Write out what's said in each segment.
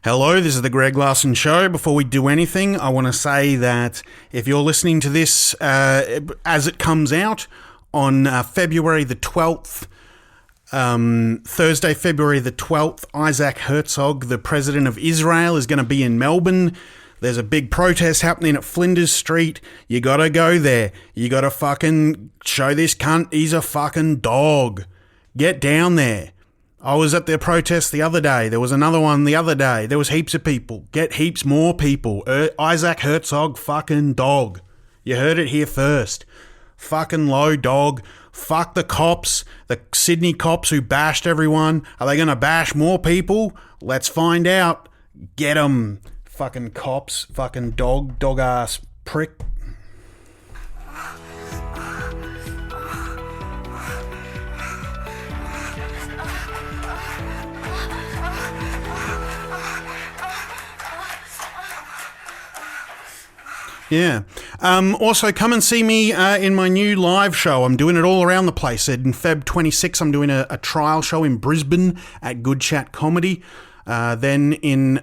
Hello, this is the Greg Larson Show. Before we do anything, I want to say that if you're listening to this as it comes out on February the 12th, Thursday, February the 12th, Isaac Herzog, the president of Israel, is going to be in Melbourne. There's a big protest happening at Flinders Street. You got to go there. You got to fucking show this cunt he's a fucking dog. Get down there. I was at their protest the other day. There was another one the other day. There was heaps of people. Get heaps more people. Isaac Herzog, fucking dog. You heard it here first. Fucking low dog. Fuck the cops. The Sydney cops who bashed everyone. Are they going to bash more people? Let's find out. Get 'em. Fucking cops. Fucking dog ass prick. Yeah. Also, come and see me in my new live show. I'm doing it all around the place. In Feb 26, I'm doing a trial show in Brisbane at Good Chat Comedy. Then in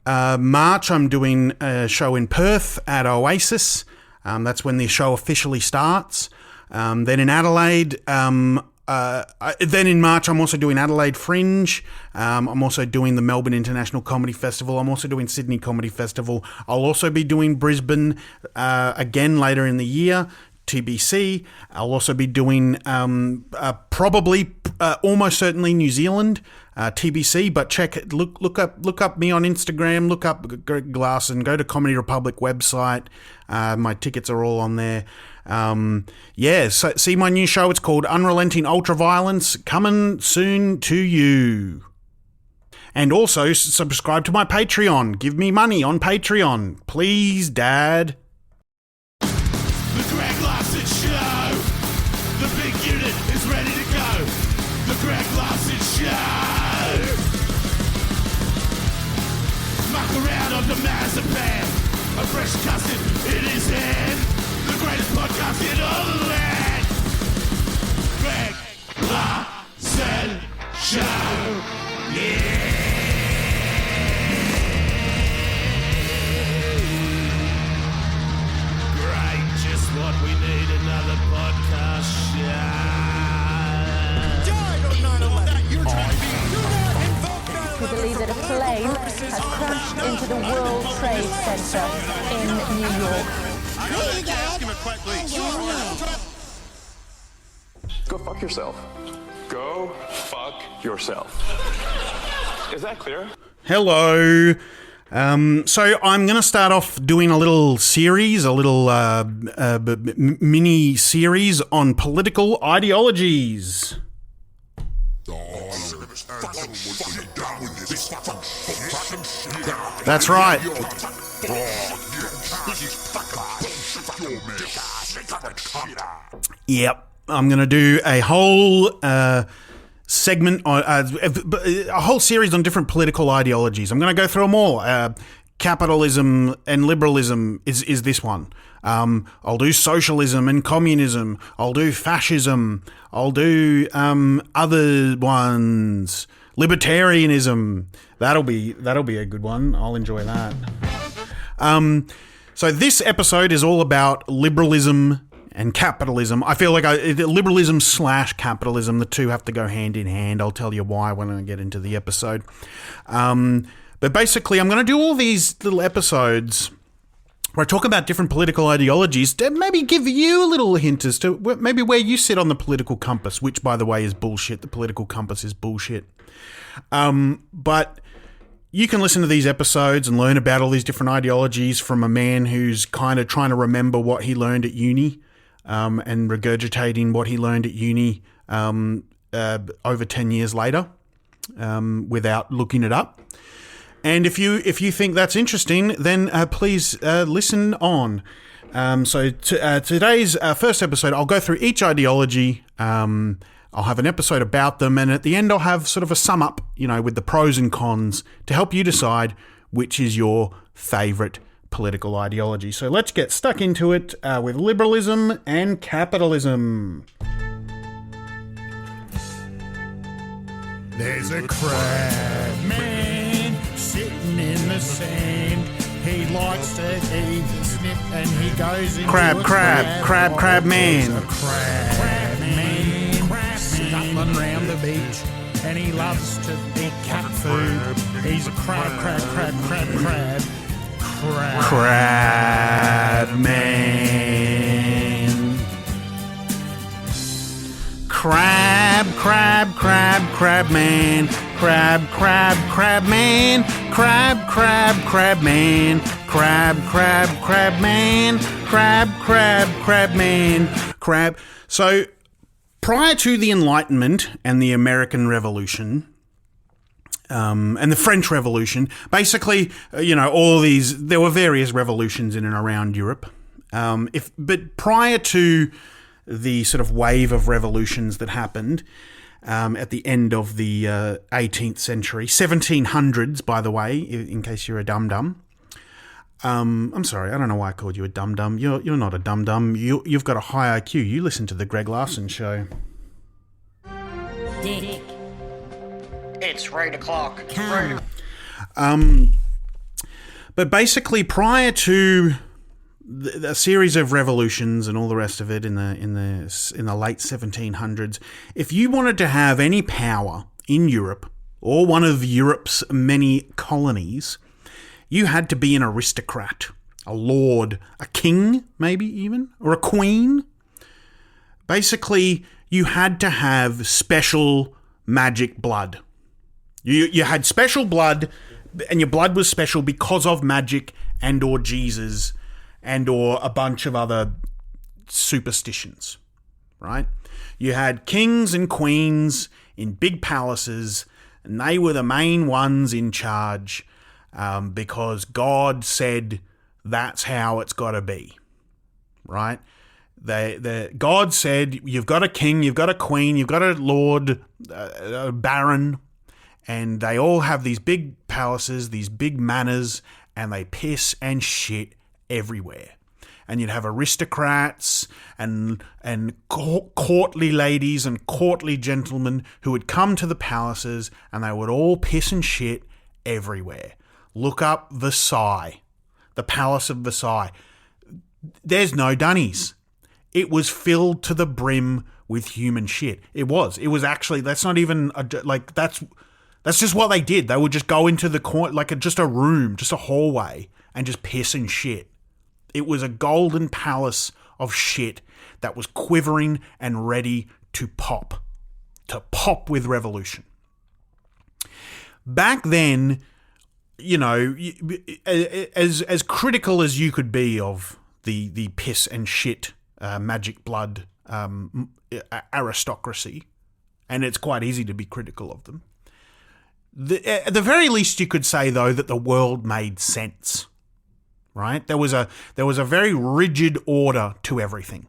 March, I'm doing a show in Perth at Oasis. That's when the show officially starts. Then in Adelaide, then in March, I'm also doing Adelaide Fringe. I'm also doing the Melbourne International Comedy Festival. I'm also doing Sydney Comedy Festival. I'll also be doing Brisbane again later in the year, TBC. I'll also be doing almost certainly New Zealand, TBC. But look up me on Instagram. Look up Greg Larson. Go to Comedy Republic website. My tickets are all on there. So see my new show. It's called Unrelenting Ultraviolence, coming soon to you. And also subscribe to my Patreon. Give me money on Patreon, please, Dad. The Greg Larson Show. The big unit is ready to go. The Greg Larson Show. Muck around on the marzipan. A fresh custard in his hand. The greatest podcast in all the land. Greg Larson Show. Yeah. Great, just what we need, another podcast show. We believe that a plane has crashed into the World Trade Center in New York. Go fuck yourself. Go fuck yourself. Is that clear? Hello. So I'm going to start off doing a little series, a little mini series on political ideologies. That's right. Yep. I'm going to do a whole segment, on a whole series on different political ideologies. I'm going to go through them all. Capitalism and liberalism is this one. I'll do socialism and communism. I'll do fascism. I'll do other ones. Libertarianism. That'll be a good one. I'll enjoy that. So this episode is all about liberalism and capitalism. I feel like liberalism / capitalism, the two have to go hand in hand. I'll tell you why when I get into the episode. But basically, I'm going to do all these little episodes where I talk about different political ideologies to maybe give you a little hint as to maybe where you sit on the political compass, which, by the way, is bullshit. The political compass is bullshit. But you can listen to these episodes and learn about all these different ideologies from a man who's kind of trying to remember what he learned at uni and regurgitating what he learned at uni over 10 years later without looking it up. And if you think that's interesting, then please listen on. So today's first episode, I'll go through each ideology. I'll have an episode about them, and at the end I'll have sort of a sum up, with the pros and cons to help you decide which is your favourite political ideology. So let's get stuck into it with liberalism and capitalism. There's a crab man sand. He likes to eat a snip and he goes into Crab, a crab, crab, crab man. A crab man. Scuttling round the beach and he loves to eat cat food. He's a crab, crab, crab, crab, crab. Crab man. Crab, crab, crab, crab man. Crab, crab, crab man. Crab, crab, crab man. Crab, crab, crab man. Crab, crab, crab man. Crab. So, prior to the Enlightenment and the American Revolution, and the French Revolution, basically, all these, there were various revolutions in and around Europe. But prior to the sort of wave of revolutions that happened at the end of the 18th century, 1700s, by the way, in case you're a dum-dum. I'm sorry, I don't know why I called you a dum-dum. You're not a dum-dum. You've got a high IQ. You listen to the Greg Larson Show. Dick. It's right o'clock. But basically, prior to a series of revolutions and all the rest of it in the late 1700s, if you wanted to have any power in Europe or one of Europe's many colonies, you had to be an aristocrat, a lord, a king, maybe even, or a queen. Basically, you had to have special magic blood. You had special blood, and your blood was special because of magic and or Jesus and or a bunch of other superstitions, right? You had kings and queens in big palaces, and they were the main ones in charge because God said that's how it's got to be, right? God said you've got a king, you've got a queen, you've got a lord, a baron, and they all have these big palaces, these big manors, and they piss and shit everywhere. And you'd have aristocrats and courtly ladies and courtly gentlemen who would come to the palaces, and they would all piss and shit everywhere. Look up Versailles, the Palace of Versailles. There's no dunnies. It was filled to the brim with human shit. It was actually, that's not even, that's just what they did. They would just go into the corner, just a room, just a hallway, and just piss and shit. It was a golden palace of shit that was quivering and ready to pop with revolution. Back then, as critical as you could be of the piss and shit magic blood aristocracy, and it's quite easy to be critical of them, at the very least you could say, though, that the world made sense, right? There was a very rigid order to everything.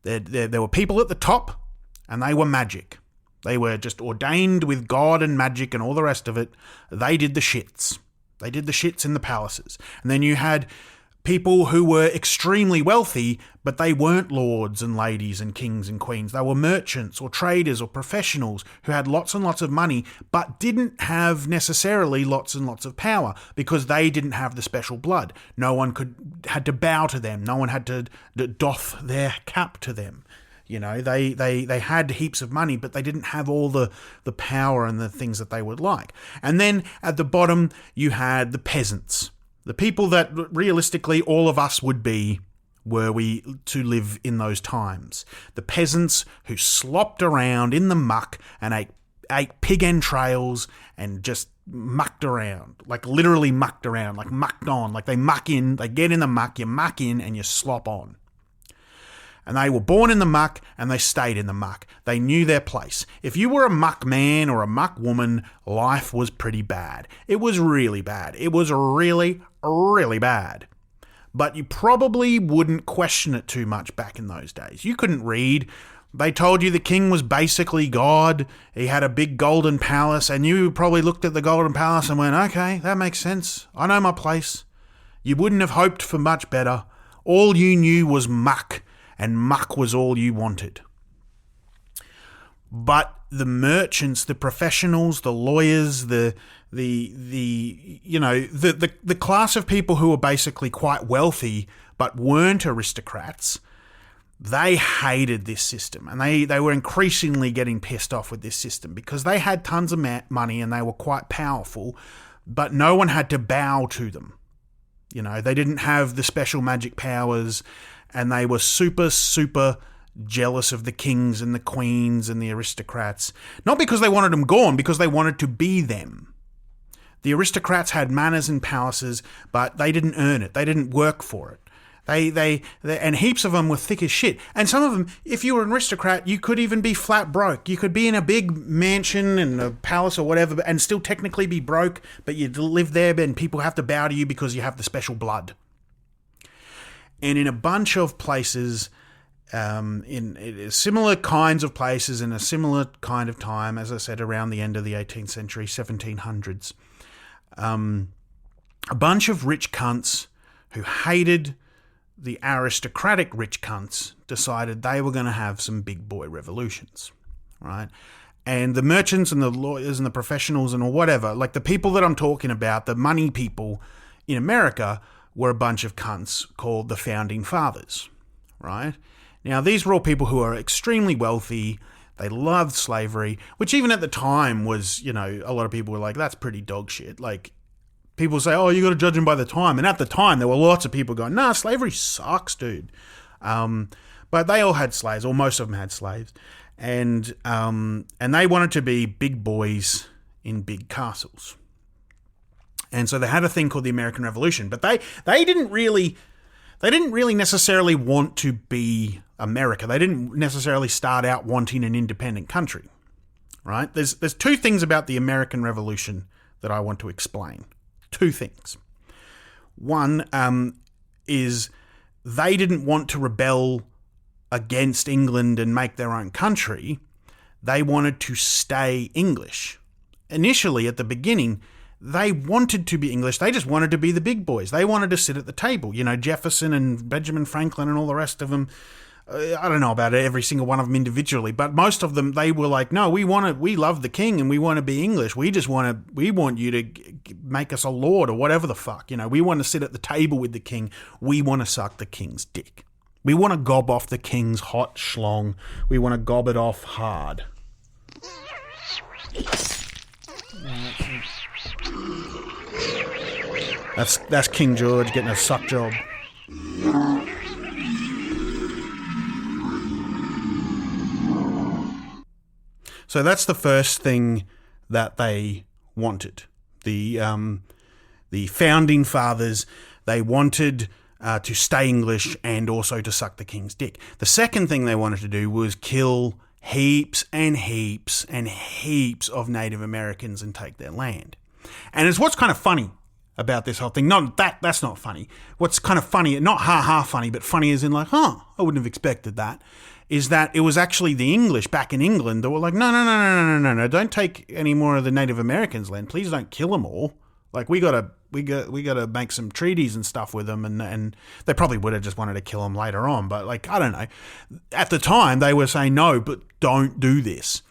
There were people at the top, and they were magic. They were just ordained with God and magic and all the rest of it. They did the shits. They did the shits in the palaces. And then you had people who were extremely wealthy, but they weren't lords and ladies and kings and queens. They were merchants or traders or professionals who had lots and lots of money, but didn't have necessarily lots and lots of power because they didn't have the special blood. No one had to bow to them. No one had to doff their cap to them. They had heaps of money, but they didn't have all the power and the things that they would like. And then at the bottom, you had the peasants. The people that realistically all of us would be were we to live in those times. The peasants who slopped around in the muck and ate pig entrails and just mucked around, like literally mucked around, like mucked on, like they muck in, they get in the muck, you muck in and you slop on. And they were born in the muck and they stayed in the muck. They knew their place. If you were a muck man or a muck woman, life was pretty bad. It was really bad. It was really, really bad. But you probably wouldn't question it too much back in those days. You couldn't read. They told you the king was basically God. He had a big golden palace, and you probably looked at the golden palace and went, okay, that makes sense. I know my place. You wouldn't have hoped for much better. All you knew was muck. And muck was all you wanted. But the merchants, the professionals, the lawyers, the the class of people who were basically quite wealthy but weren't aristocrats, they hated this system, and they were increasingly getting pissed off with this system because they had tons of money and they were quite powerful, but no one had to bow to them. They didn't have the special magic powers, and they were super, super jealous of the kings and the queens and the aristocrats. Not because they wanted them gone, because they wanted to be them. The aristocrats had manors and palaces, but they didn't earn it. They didn't work for it. They and heaps of them were thick as shit. And some of them, if you were an aristocrat, you could even be flat broke. You could be in a big mansion and a palace or whatever and still technically be broke, but you live there and people have to bow to you because you have the special blood. And in a bunch of places, in similar kinds of places in a similar kind of time, as I said, around the end of the 18th century, 1700s, a bunch of rich cunts who hated the aristocratic rich cunts decided they were going to have some big boy revolutions, right? And the merchants and the lawyers and the professionals and whatever, like the people that I'm talking about, the money people in America, were a bunch of cunts called the Founding Fathers, right? Now, these were all people who are extremely wealthy. They loved slavery, which even at the time was, a lot of people were like, that's pretty dog shit. Like, people say, oh, you got to judge them by the time. And at the time, there were lots of people going, nah, slavery sucks, dude. But they all had slaves, or most of them had slaves. And they wanted to be big boys in big castles. And so they had a thing called the American Revolution. But they didn't really necessarily want to be America. They didn't necessarily start out wanting an independent country, right? There's two things about the American Revolution that I want to explain. Two things. One is they didn't want to rebel against England and make their own country. They wanted to stay English. Initially, at the beginning, they wanted to be English. They just wanted to be the big boys. They wanted to sit at the table. Jefferson and Benjamin Franklin and all the rest of them. I don't know about every single one of them individually, but most of them, they were like, no, we love the king and we want to be English. We want you to make us a lord or whatever the fuck. We want to sit at the table with the king. We want to suck the king's dick. We want to gob off the king's hot schlong. We want to gob it off hard. That's King George getting a suck job. So that's the first thing that they wanted. The Founding Fathers, they wanted to stay English and also to suck the king's dick. The second thing they wanted to do was kill heaps and heaps and heaps of Native Americans and take their land. And it's what's kind of funny about this whole thing. Not that's not funny. What's kind of funny, not ha-ha funny, but funny as in like, I wouldn't have expected that, is that it was actually the English back in England that were like, no, don't take any more of the Native Americans' land. Please don't kill them all. Like, we gotta make some treaties and stuff with them, and they probably would have just wanted to kill them later on. But like, I don't know. At the time, they were saying no, but don't do this.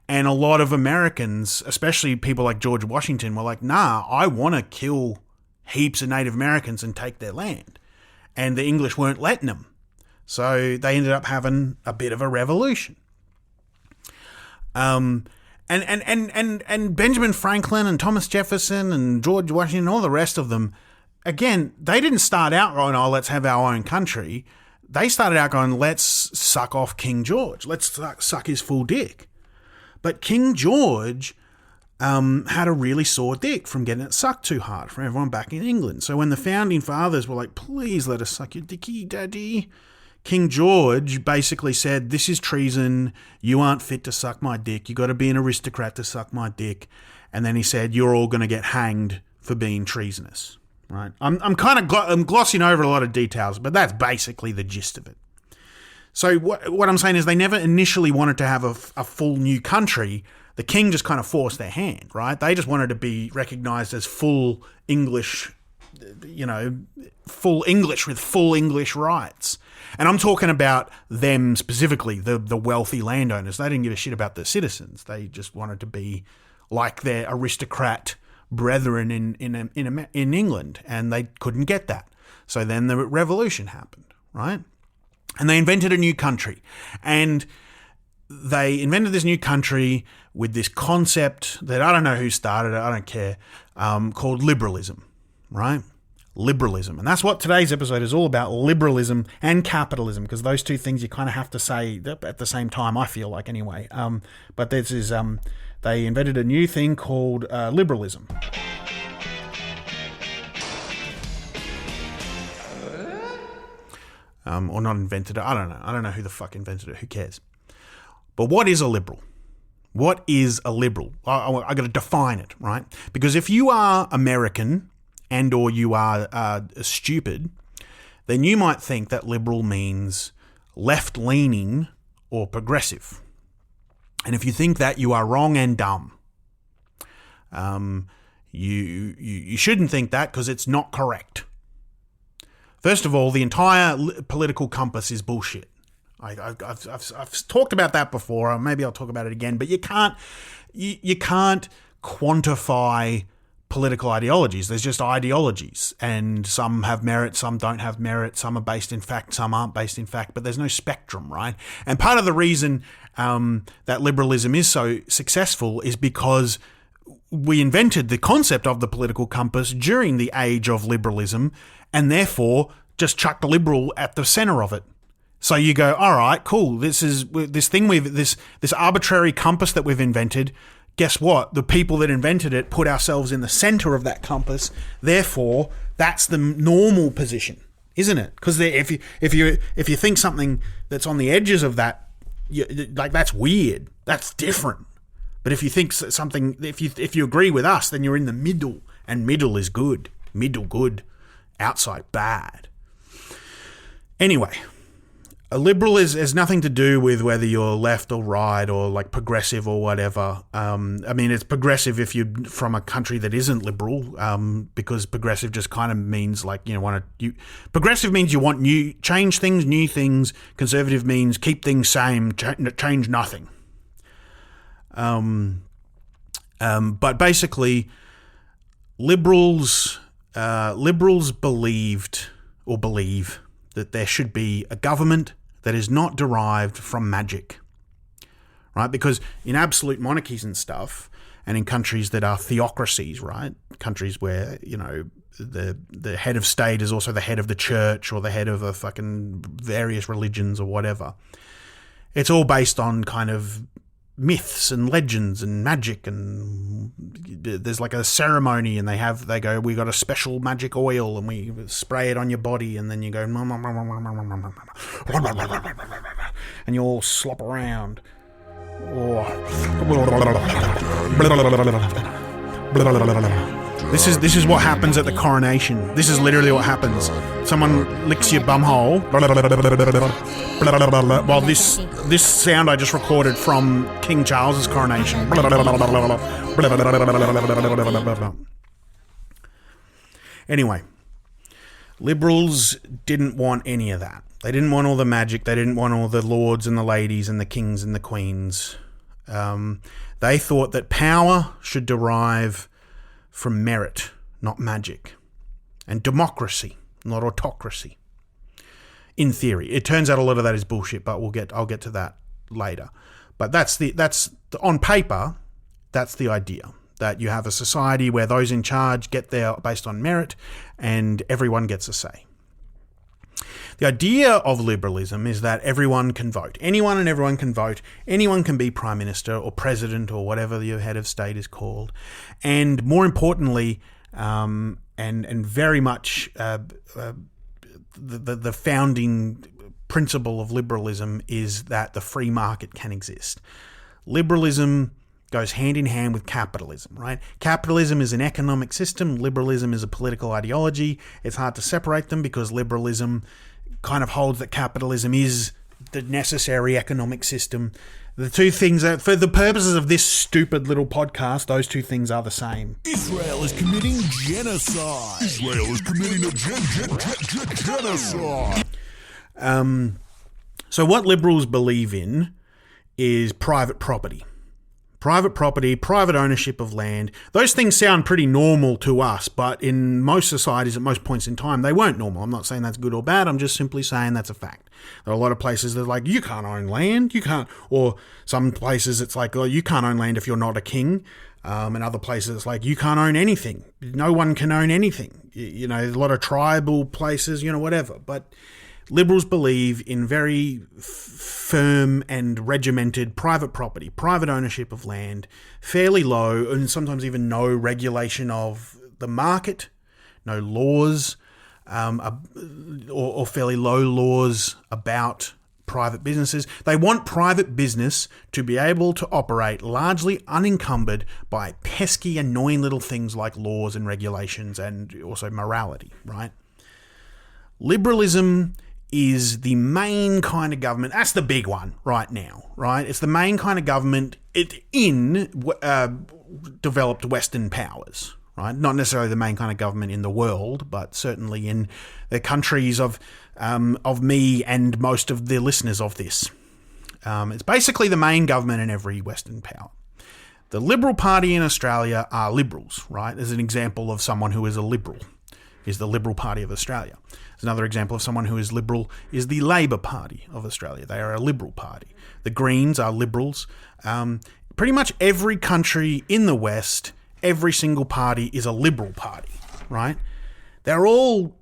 And a lot of Americans, especially people like George Washington, were like, nah, I want to kill heaps of Native Americans and take their land. And the English weren't letting them. So they ended up having a bit of a revolution. And Benjamin Franklin and Thomas Jefferson and George Washington and all the rest of them, again, they didn't start out going, oh, let's have our own country. They started out going, let's suck off King George. Let's suck his full dick. But King George had a really sore dick from getting it sucked too hard from everyone back in England. So when the Founding Fathers were like, please let us suck your dicky, daddy, King George basically said, this is treason. You aren't fit to suck my dick. You got to be an aristocrat to suck my dick. And then he said, you're all going to get hanged for being treasonous. Right? I'm glossing over a lot of details, but that's basically the gist of it. So what I'm saying is they never initially wanted to have a full new country. The king just kind of forced their hand, right? They just wanted to be recognized as full English, full English with full English rights. And I'm talking about them specifically, the wealthy landowners. They didn't give a shit about the citizens. They just wanted to be like their aristocrat brethren in England, and they couldn't get that. So then the revolution happened, right? And they invented a new country. And they invented this new country with this concept that I don't know who started it, I don't care, called liberalism, right? Liberalism. And that's what today's episode is all about, liberalism and capitalism, because those two things you kind of have to say at the same time, I feel like, anyway. But this is, they invented a new thing called liberalism. Or not invented it, I don't know. I don't know who the fuck invented it, who cares? But what is a liberal? What is a liberal? I got to define it, right? Because if you are American and or you are stupid, then you might think that liberal means left-leaning or progressive. And if you think that, you are wrong and dumb. You shouldn't think that because it's not correct. First of all, the entire political compass is bullshit. I've talked about that before, or maybe I'll talk about it again, but you can't quantify political ideologies. There's just ideologies, and some have merit, some don't have merit, some are based in fact, some aren't based in fact, but there's no spectrum, right? And part of the reason that liberalism is so successful is because we invented the concept of the political compass during the age of liberalism, and therefore just chucked liberal at the center of it. So you go, all right, cool. This arbitrary compass that we've invented. Guess what? The people that invented it put ourselves in the center of that compass. Therefore, that's the normal position, isn't it? Because if you think something that's on the edges of that, that's weird. That's different. But if you think something, if you agree with us, then you're in the middle, and middle is good. Middle good, outside bad. Anyway. A liberal has nothing to do with whether you're left or right or like progressive or whatever. I mean, it's progressive if you're from a country that isn't liberal, because progressive just kind of means like, progressive means you want new things. Conservative means keep things same, change nothing. But basically, liberals believe that there should be a government that is not derived from magic, right? Because in absolute monarchies and stuff, and in countries that are theocracies, right? Countries where, the head of state is also the head of the church or the head of a fucking various religions or whatever. It's all based on kind of myths and legends and magic, and there's like a ceremony, and they go, we got a special magic oil and we spray it on your body, and then you go and you all slop around. This is what happens at the coronation. This is literally what happens. Someone licks your bumhole. While this sound I just recorded from King Charles's coronation. Anyway, liberals didn't want any of that. They didn't want all the magic. They didn't want all the lords and the ladies and the kings and the queens. They thought that power should derive from merit, not magic, and democracy, not autocracy. In theory, it turns out a lot of that is bullshit, but I'll get to that later. But that's on paper, that's the idea, that you have a society where those in charge get there based on merit, and everyone gets a say. The idea of liberalism is that everyone can vote. Anyone and everyone can vote. Anyone can be prime minister or president or whatever your head of state is called. And more importantly, and very much the founding principle of liberalism is that the free market can exist. Liberalism goes hand in hand with capitalism, right? Capitalism is an economic system. Liberalism is a political ideology. It's hard to separate them because liberalism kind of holds that capitalism is the necessary economic system. The two things, for the purposes of this stupid little podcast, those two things are the same. Israel is committing genocide. Israel is committing a genocide. So what liberals believe in is private property. Private property, private ownership of land. Those things sound pretty normal to us, but in most societies at most points in time, they weren't normal. I'm not saying that's good or bad. I'm just simply saying that's a fact. There are a lot of places that are like, you can't own land. You can't. Or some places it's like, oh, you can't own land if you're not a king. And other places it's like, you can't own anything. No one can own anything. You know, a lot of tribal places, you know, whatever. But Liberals believe in very firm and regimented private property, private ownership of land, fairly low and sometimes even no regulation of the market, no laws, or fairly low laws about private businesses. They want private business to be able to operate largely unencumbered by pesky, annoying little things like laws and regulations and also morality, right? Liberalism is the main kind of government. That's the big one right now, right? It's the main kind of government in developed Western powers, right? Not necessarily the main kind of government in the world, but certainly in the countries of me and most of the listeners of this. It's basically the main government in every Western power. The Liberal Party in Australia are Liberals, right? As an example of someone who is a Liberal, is the Liberal Party of Australia. Another example of someone who is Liberal is the Labor Party of Australia. They are a Liberal Party. The Greens are Liberals. Pretty much every country in the West, every single party is a Liberal Party, right? They're all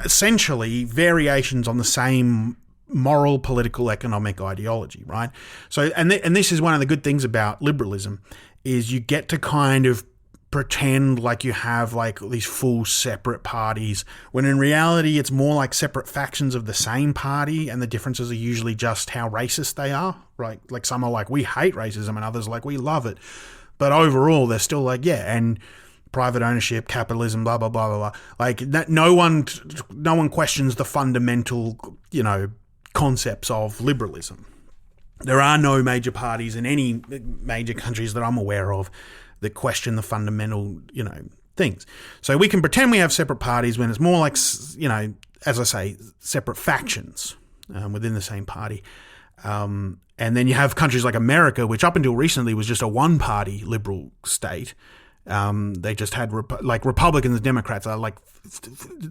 essentially variations on the same moral, political, economic ideology, right? So, and this is one of the good things about liberalism, is you get to kind of pretend like you have like these full separate parties, when in reality it's more like separate factions of the same party, and the differences are usually just how racist they are, right? Like some are like, we hate racism, and others are like, we love it. But overall they're still like, yeah, and private ownership, capitalism, blah blah blah blah blah. Like that, no one questions the fundamental, you know, concepts of liberalism. There are no major parties in any major countries that I'm aware of that question the fundamental, you know, things. So we can pretend we have separate parties when it's more like, you know, as I say, separate factions within the same party. And then you have countries like America, which up until recently was just a one-party liberal state. They just had, like, Republicans and Democrats are like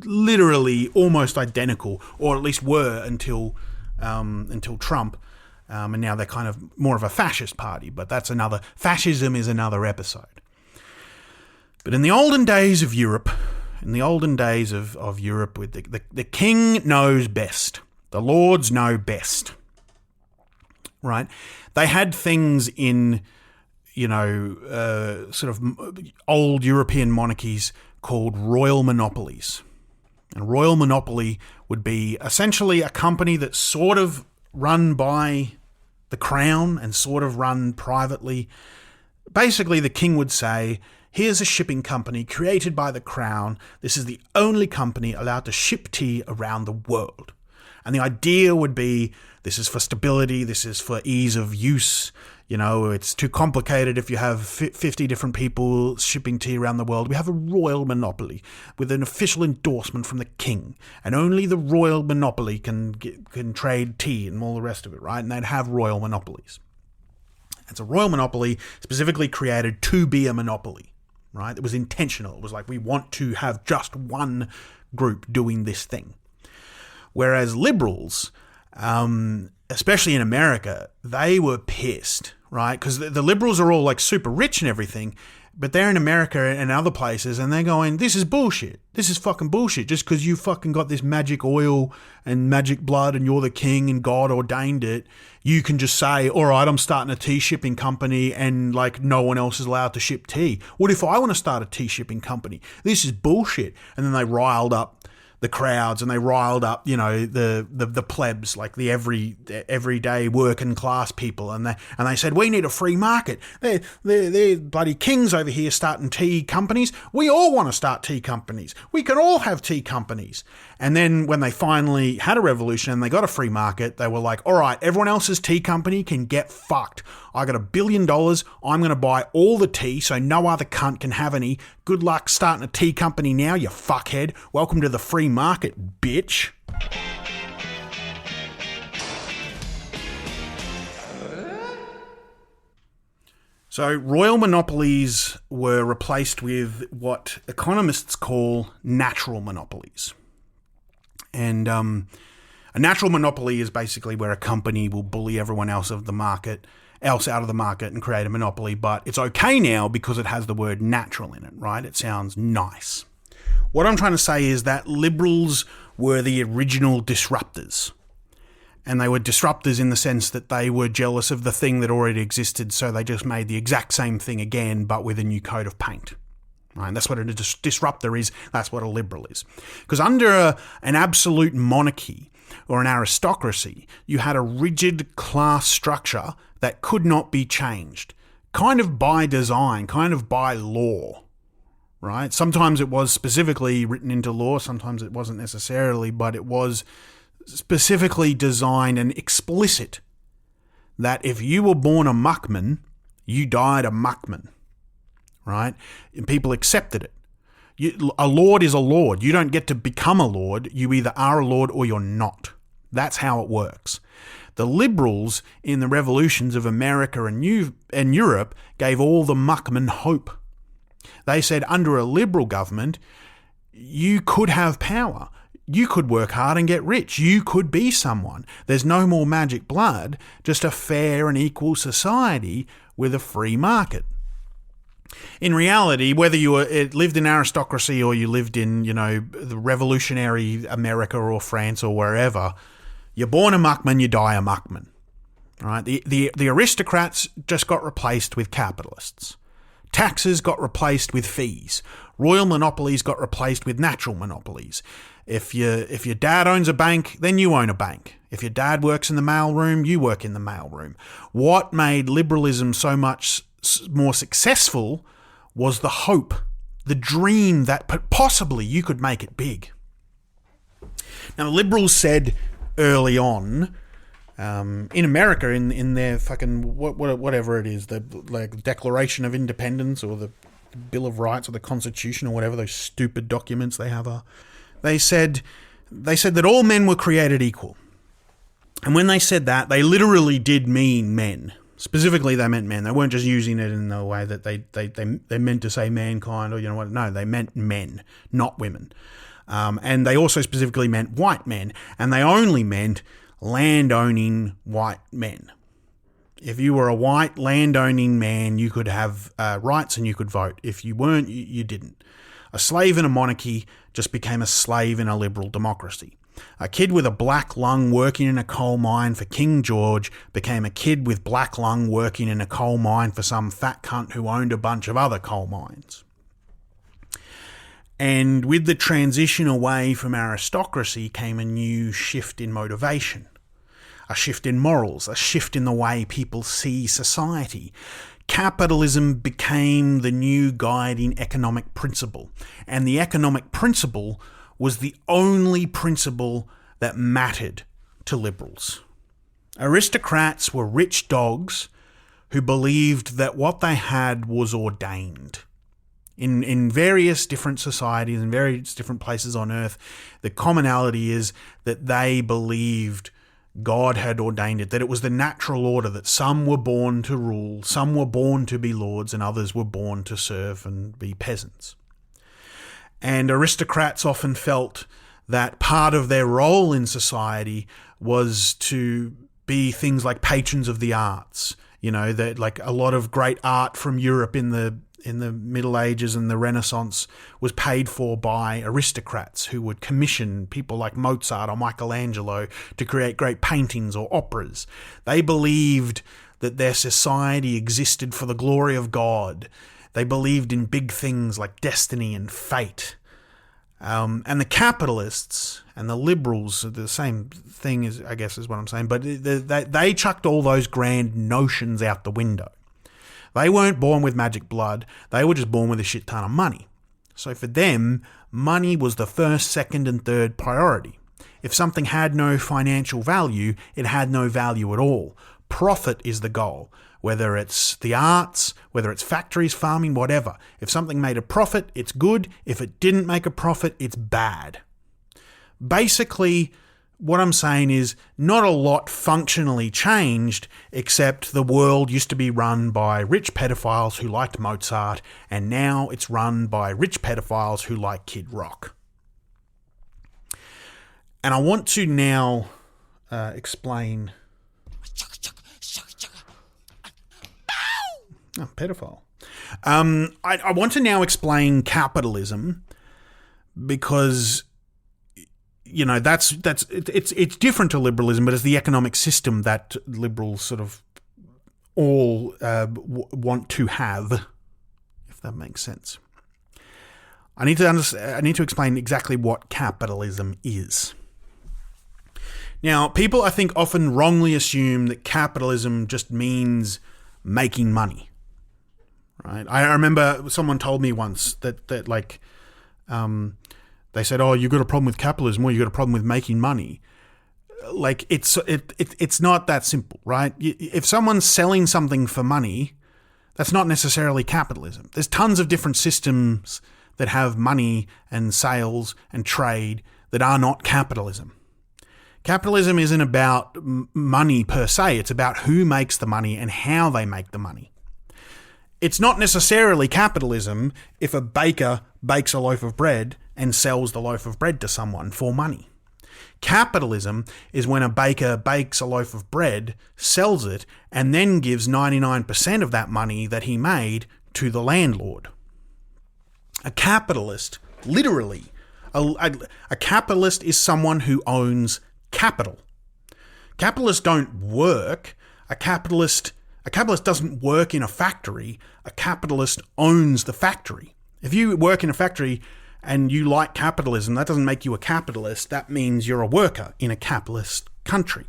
literally almost identical, or at least were until Trump. And now they're kind of more of a fascist party, but fascism is another episode. But in the olden days of Europe, with the king knows best. The lords know best, right? They had things in, you know, sort of old European monarchies called royal monopolies. And royal monopoly would be essentially a company that's sort of run by the crown and sort of run privately. Basically, the king would say, here's a shipping company created by the crown. This is the only company allowed to ship tea around the world. And the idea would be, this is for stability, this is for ease of use. You know, it's too complicated if you have 50 different people shipping tea around the world. We have a royal monopoly with an official endorsement from the king, and only the royal monopoly can trade tea and all the rest of it, right? And they'd have royal monopolies. It's a royal monopoly specifically created to be a monopoly, right? It was intentional. It was like, we want to have just one group doing this thing. Whereas liberals, especially in America, they were pissed, right? Because the liberals are all like super rich and everything, but they're in America and other places, and they're going, this is bullshit. This is fucking bullshit. Just because you fucking got this magic oil and magic blood and you're the king and God ordained it, you can just say, all right, I'm starting a tea shipping company and like no one else is allowed to ship tea. What if I want to start a tea shipping company? This is bullshit. And then they riled up the crowds, and they riled up, you know, the plebs, like the everyday working class people, and they said, we need a free market. They're bloody kings over here starting tea companies. We all want to start tea companies. We can all have tea companies. And then when they finally had a revolution and they got a free market, they were like, all right, everyone else's tea company can get fucked. I got $1 billion. I'm going to buy all the tea so no other cunt can have any. Good luck starting a tea company now, you fuckhead. Welcome to the free market, bitch. So royal monopolies were replaced with what economists call natural monopolies. And a natural monopoly is basically where a company will bully everyone else out of the market and create a monopoly, but it's okay now because it has the word natural in it, right? It sounds nice. What I'm trying to say is that liberals were the original disruptors. And they were disruptors in the sense that they were jealous of the thing that already existed, so they just made the exact same thing again, but with a new coat of paint. Right? That's what a disruptor is. That's what a liberal is. Because under an absolute monarchy or an aristocracy, you had a rigid class structure that could not be changed, kind of by design, kind of by law. Right? Sometimes it was specifically written into law, sometimes it wasn't necessarily, but it was specifically designed and explicit that if you were born a muckman, you died a muckman. Right? And people accepted it. A lord is a lord. You don't get to become a lord. You either are a lord or you're not. That's how it works. The liberals in the revolutions of America and Europe gave all the muckmen hope. They said under a liberal government, you could have power. You could work hard and get rich. You could be someone. There's no more magic blood, just a fair and equal society with a free market. In reality, whether you lived in aristocracy or you lived in, the revolutionary America or France or wherever, you're born a muckman, you die a muckman. Right? The aristocrats just got replaced with capitalists. Taxes got replaced with fees. Royal monopolies got replaced with natural monopolies. If your dad owns a bank, then you own a bank. If your dad works in the mailroom, you work in the mailroom. What made liberalism so much more successful was the hope, the dream that possibly you could make it big. Now, the liberals said early on, in America, in their fucking whatever it is, the Declaration of Independence or the Bill of Rights or the Constitution or whatever those stupid documents they have are, they said that all men were created equal. And when they said that, they literally did mean men. Specifically, they meant men. They weren't just using it in the way that they meant to say mankind or what. No, they meant men, not women. And they also specifically meant white men. And they only meant land-owning white men. If you were a white land-owning man, you could have rights and you could vote. If you weren't, you didn't. A slave in a monarchy just became a slave in a liberal democracy. A kid with a black lung working in a coal mine for King George became a kid with black lung working in a coal mine for some fat cunt who owned a bunch of other coal mines. And with the transition away from aristocracy came a new shift in motivation, a shift in morals, a shift in the way people see society. Capitalism became the new guiding economic principle, and the economic principle was the only principle that mattered to liberals. Aristocrats were rich dogs who believed that what they had was ordained. In various different societies, in various different places on earth, the commonality is that they believed God had ordained it, that it was the natural order, that some were born to rule, some were born to be lords, and others were born to serve and be peasants. And aristocrats often felt that part of their role in society was to be things like patrons of the arts. That like a lot of great art from Europe in the Middle Ages and the Renaissance was paid for by aristocrats who would commission people like Mozart or Michelangelo to create great paintings or operas. They believed that their society existed for the glory of God. They believed in big things like destiny and fate. And the capitalists and the liberals are the same thing, is what I'm saying, but they chucked all those grand notions out the window. They weren't born with magic blood. They were just born with a shit ton of money. So for them, money was the first, second, and third priority. If something had no financial value, it had no value at all. Profit is the goal. Whether it's the arts, whether it's factories, farming, whatever. If something made a profit, it's good. If it didn't make a profit, it's bad. Basically, What I'm saying is not a lot functionally changed, except the world used to be run by rich pedophiles who liked Mozart, and now it's run by rich pedophiles who like Kid Rock. And I want to now explain... Oh, pedophile. I want to now explain capitalism because... You know, it's different to liberalism, but it's the economic system that liberals sort of all want to have, if that makes sense. I need to explain exactly what capitalism is. Now, people, I think, often wrongly assume that capitalism just means making money. Right? I remember someone told me once that they said, "Oh, you got a problem with capitalism, or you got a problem with making money." Like it's not that simple, right? If someone's selling something for money, that's not necessarily capitalism. There's tons of different systems that have money and sales and trade that are not capitalism. Capitalism isn't about money per se. It's about who makes the money and how they make the money. It's not necessarily capitalism if a baker bakes a loaf of bread and sells the loaf of bread to someone for money. Capitalism is when a baker bakes a loaf of bread, sells it, and then gives 99% of that money that he made to the landlord. A capitalist, literally, a capitalist is someone who owns capital. Capitalists don't work. A capitalist doesn't work in a factory. A capitalist owns the factory. If you work in a factory and you like capitalism, that doesn't make you a capitalist. That means you're a worker in a capitalist country.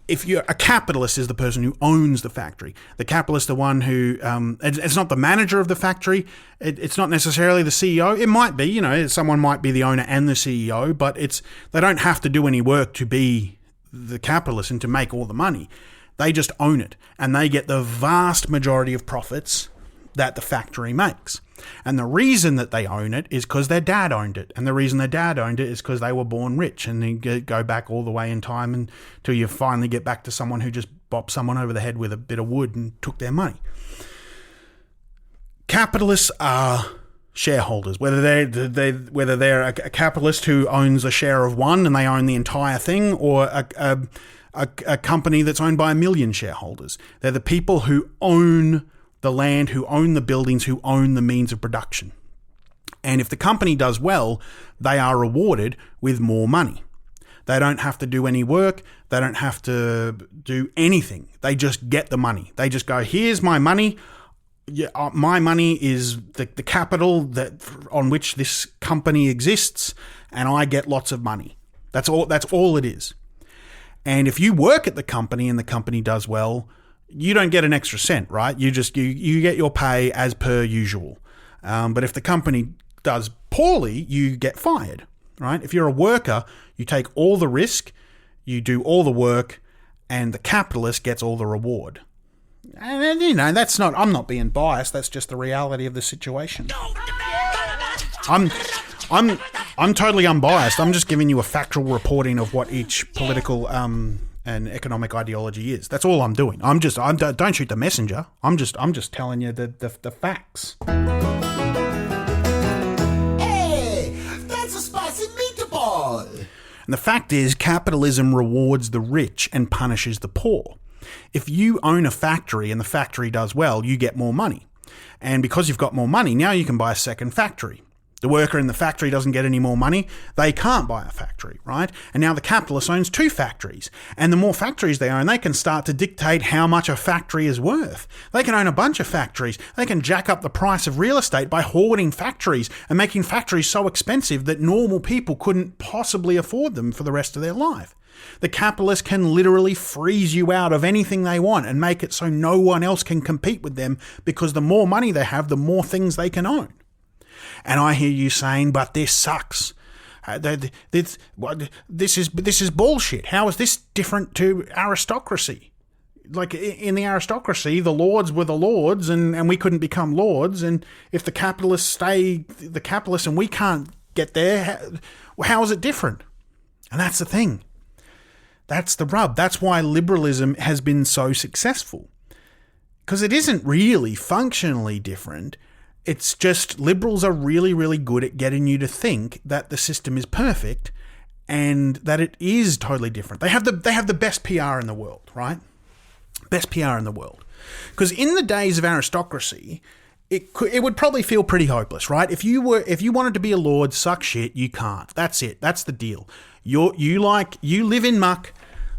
If you're a capitalist, is the person who owns the factory. The capitalist, the one who it's not the manager of the factory. It's not necessarily the CEO. It might be, someone might be the owner and the CEO, but they don't have to do any work to be the capitalist and to make all the money. They just own it, and they get the vast majority of profits that the factory makes. And the reason that they own it is because their dad owned it. And the reason their dad owned it is because they were born rich. And then go back all the way in time until you finally get back to someone who just bopped someone over the head with a bit of wood and took their money. Capitalists are shareholders, whether they're a capitalist who owns a share of one and they own the entire thing, or a company that's owned by 1 million shareholders. They're the people who own the land, who own the buildings, who own the means of production. And if the company does well, they are rewarded with more money. They don't have to do any work. They don't have to do anything. They just get the money. They just go, here's my money. My money is the capital that on which this company exists, and I get lots of money. That's all it is. And if you work at the company and the company does well, you don't get an extra cent, right? You get your pay as per usual. But if the company does poorly, you get fired, right? If you're a worker, you take all the risk, you do all the work, and the capitalist gets all the reward. And I'm not being biased. That's just the reality of the situation. I'm totally unbiased. I'm just giving you a factual reporting of what each political and economic ideology is. That's all I'm doing. Don't shoot the messenger. I'm just telling you the facts. Hey, that's a spicy meatball. And the fact is, capitalism rewards the rich and punishes the poor. If you own a factory and the factory does well, you get more money. And because you've got more money, now you can buy a second factory. The worker in the factory doesn't get any more money. They can't buy a factory, right? And now the capitalist owns 2 factories. And the more factories they own, they can start to dictate how much a factory is worth. They can own a bunch of factories. They can jack up the price of real estate by hoarding factories and making factories so expensive that normal people couldn't possibly afford them for the rest of their life. The capitalist can literally freeze you out of anything they want and make it so no one else can compete with them, because the more money they have, the more things they can own. And I hear you saying, but this sucks. This is bullshit. How is this different to aristocracy? Like, in the aristocracy, the lords were the lords, and we couldn't become lords. And if the capitalists stay the capitalists and we can't get there, how is it different? And that's the thing. That's the rub. That's why liberalism has been so successful. Because it isn't really functionally different. It's just liberals are really, really good at getting you to think that the system is perfect and that it is totally different. They have the best PR in the world, right? Best PR in the world. Because in the days of aristocracy, it would probably feel pretty hopeless, right? If you wanted to be a lord, suck shit, you can't. That's it. That's the deal. You live in muck.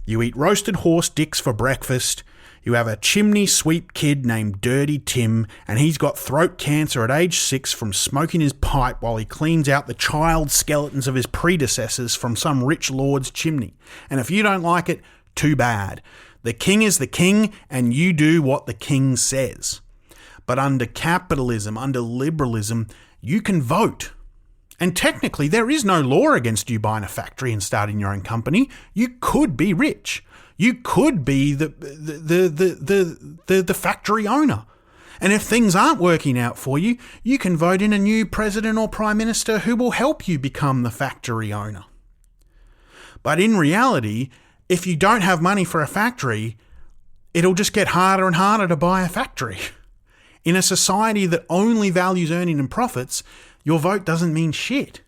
You eat roasted horse dicks for breakfast. You have a chimney sweep kid named Dirty Tim, and he's got throat cancer at age 6 from smoking his pipe while he cleans out the child skeletons of his predecessors from some rich lord's chimney. And if you don't like it, too bad. The king is the king, and you do what the king says. But under capitalism, under liberalism, you can vote. And technically, there is no law against you buying a factory and starting your own company. You could be rich. You could be the factory owner. And if things aren't working out for you, you can vote in a new president or prime minister who will help you become the factory owner. But in reality, if you don't have money for a factory, it'll just get harder and harder to buy a factory. In a society that only values earning and profits, your vote doesn't mean shit.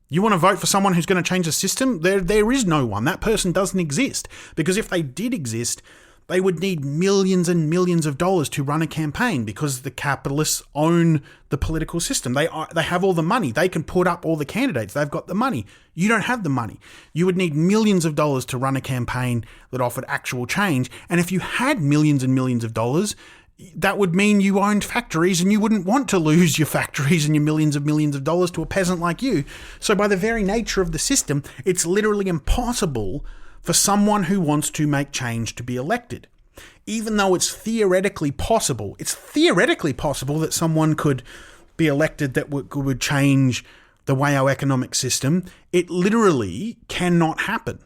You want to vote for someone who's going to change the system? There is no one. That person doesn't exist. Because if they did exist, they would need millions and millions of dollars to run a campaign because the capitalists own the political system. They have all the money. They can put up all the candidates. They've got the money. You don't have the money. You would need millions of dollars to run a campaign that offered actual change. And if you had millions and millions of dollars, that would mean you owned factories and you wouldn't want to lose your factories and your millions of dollars to a peasant like you. So by the very nature of the system, it's literally impossible for someone who wants to make change to be elected. Even though it's theoretically possible that someone could be elected that would change the way our economic system, it literally cannot happen.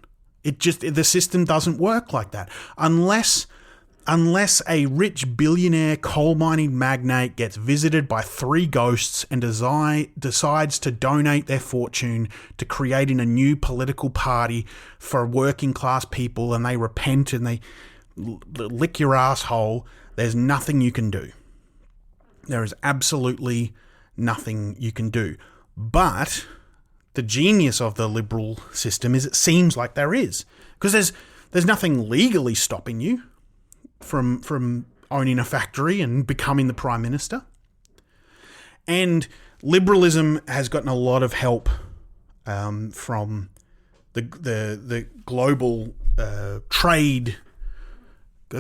The system doesn't work like that. Unless a rich billionaire coal mining magnate gets visited by 3 ghosts and decides to donate their fortune to creating a new political party for working class people, and they repent and they lick your asshole, there's nothing you can do. There is absolutely nothing you can do. But the genius of the liberal system is it seems like there is. Because there's nothing legally stopping you from owning a factory and becoming the prime minister. And liberalism has gotten a lot of help from the global trade,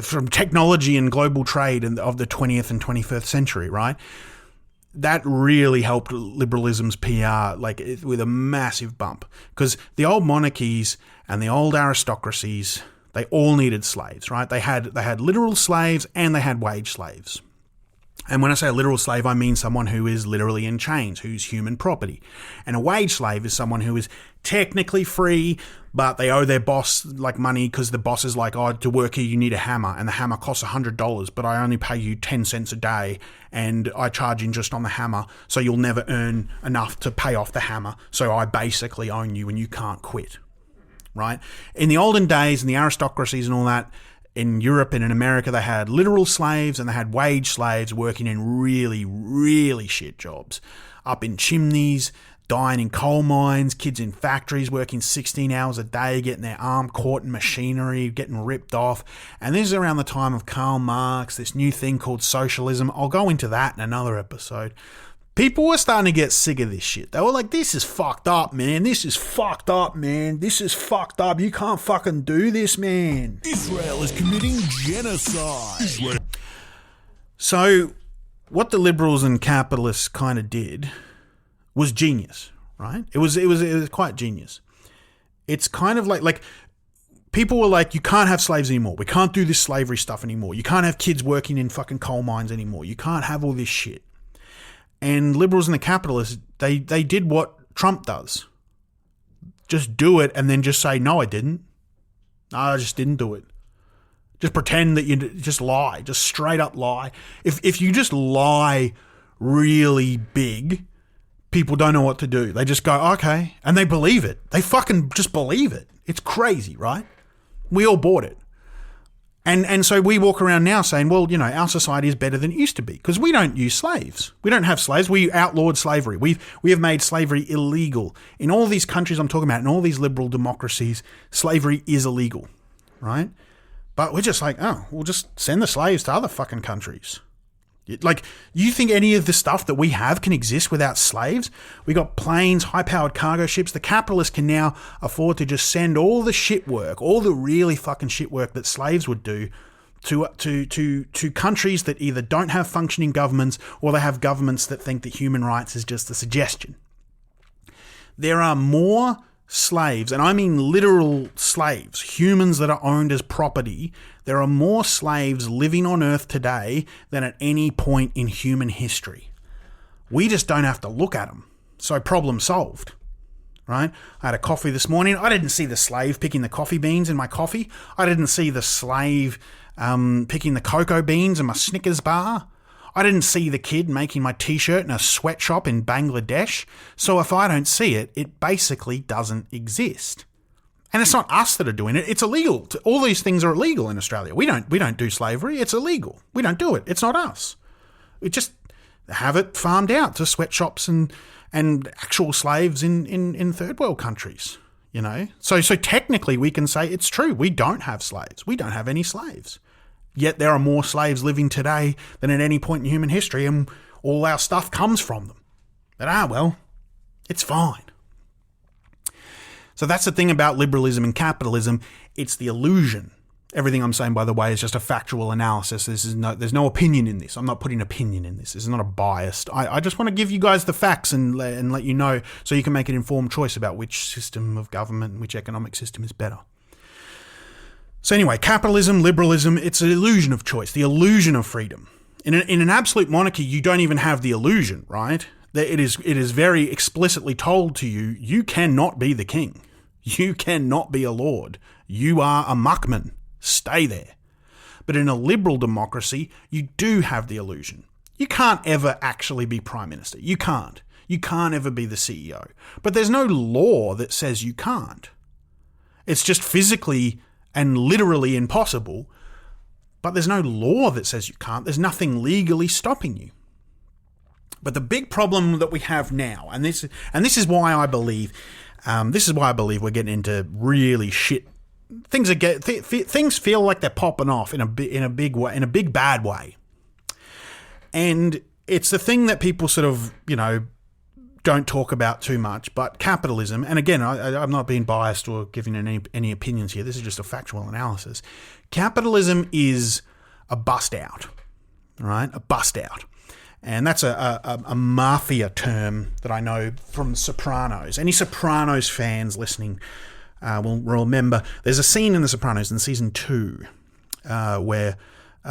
from technology and global trade of the 20th and 21st century, right? That really helped liberalism's PR with a massive bump, because the old monarchies and the old aristocracies, they all needed slaves, right? They had literal slaves and they had wage slaves. And when I say a literal slave, I mean someone who is literally in chains, who's human property. And a wage slave is someone who is technically free, but they owe their boss money because the boss is like, oh, to work here you need a hammer, and the hammer costs $100, but I only pay you 10 cents a day, and I charge interest on the hammer, so you'll never earn enough to pay off the hammer, so I basically own you and you can't quit. Right? In the olden days, in the aristocracies and all that, in Europe and in America, they had literal slaves and they had wage slaves working in really, really shit jobs. Up in chimneys, dying in coal mines, kids in factories working 16 hours a day, getting their arm caught in machinery, getting ripped off. And this is around the time of Karl Marx, this new thing called socialism. I'll go into that in another episode. People were starting to get sick of this shit. They were like, this is fucked up, man. This is fucked up, man. This is fucked up. You can't fucking do this, man. Israel is committing genocide. So what the liberals and capitalists kind of did was genius, right? It was quite genius. It's kind of like people were like, you can't have slaves anymore. We can't do this slavery stuff anymore. You can't have kids working in fucking coal mines anymore. You can't have all this shit. And liberals and the capitalists, they did what Trump does. Just do it and then just say, no, I didn't. No, I just didn't do it. Just pretend that you just lie. Just straight up lie. If you just lie really big, people don't know what to do. They just go, okay, and they believe it. They fucking just believe it. It's crazy, right? We all bought it. And so we walk around now saying, well, you know, our society is better than it used to be because we don't use slaves. We don't have slaves. We outlawed slavery. We have made slavery illegal. In all these countries I'm talking about, in all these liberal democracies, slavery is illegal, right? But we're just like, oh, we'll just send the slaves to other fucking countries. Like, you think any of the stuff that we have can exist without slaves? We got planes, high-powered cargo ships. The capitalists can now afford to just send all the shit work, all the really fucking shit work that slaves would do to countries that either don't have functioning governments or they have governments that think that human rights is just a suggestion. There are more slaves, and I mean literal slaves, humans that are owned as property. There are more slaves living on Earth today than at any point in human history. We just don't have to look at them. So problem solved, right? I had a coffee this morning. I didn't see the slave picking the coffee beans in my coffee. I didn't see the slave picking the cocoa beans in my Snickers bar. I didn't see the kid making my t-shirt in a sweatshop in Bangladesh. So if I don't see it, it basically doesn't exist. And it's not us that are doing it. It's illegal. All these things are illegal in Australia. We don't do slavery. It's illegal. We don't do it. It's not us. We just have it farmed out to sweatshops and actual slaves in third world countries, you know. So technically we can say it's true. We don't have slaves. We don't have any slaves. Yet there are more slaves living today than at any point in human history, and all our stuff comes from them. But well, it's fine. So that's the thing about liberalism and capitalism. It's the illusion. Everything I'm saying, by the way, is just a factual analysis. There's no opinion in this. I'm not putting opinion in this. This is not a biased. I just want to give you guys the facts and let you know so you can make an informed choice about which system of government and which economic system is better. So anyway, capitalism, liberalism, it's an illusion of choice, the illusion of freedom. In an absolute monarchy, you don't even have the illusion, right? It is very explicitly told to you, you cannot be the king. You cannot be a lord. You are a muckman. Stay there. But in a liberal democracy, you do have the illusion. You can't ever actually be prime minister. You can't. You can't ever be the CEO. But there's no law that says you can't. It's just physically and literally impossible, but there's no law that says you can't. There's nothing legally stopping you. But the big problem that we have now, and this is why I believe, we're getting into really shit. Things feel like they're popping off in a big way, in a big bad way, and it's the thing that people sort of, you know, don't talk about too much, but capitalism, and again, I'm not being biased or giving any opinions here, this is just a factual analysis. Capitalism is a bust out, right? A bust out. And that's a mafia term that I know from Sopranos. Any Sopranos fans listening will remember there's a scene in The Sopranos in season 2 where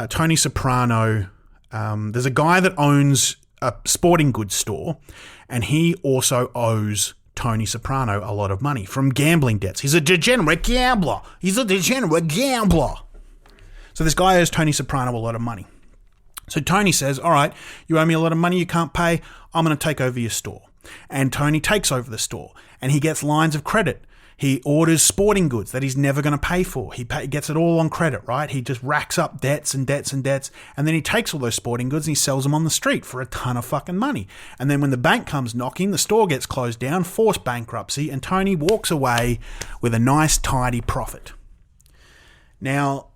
Tony Soprano, there's a guy that owns a sporting goods store, and he also owes Tony Soprano a lot of money from gambling debts. He's a degenerate gambler. So this guy owes Tony Soprano a lot of money. So Tony says, all right, you owe me a lot of money you can't pay. I'm going to take over your store. And Tony takes over the store, and he gets lines of credit. He orders sporting goods that he's never going to pay for. He gets it all on credit, right? He just racks up debts and debts and debts. And then he takes all those sporting goods and he sells them on the street for a ton of fucking money. And then when the bank comes knocking, the store gets closed down, forced bankruptcy, and Tony walks away with a nice, tidy profit. Now,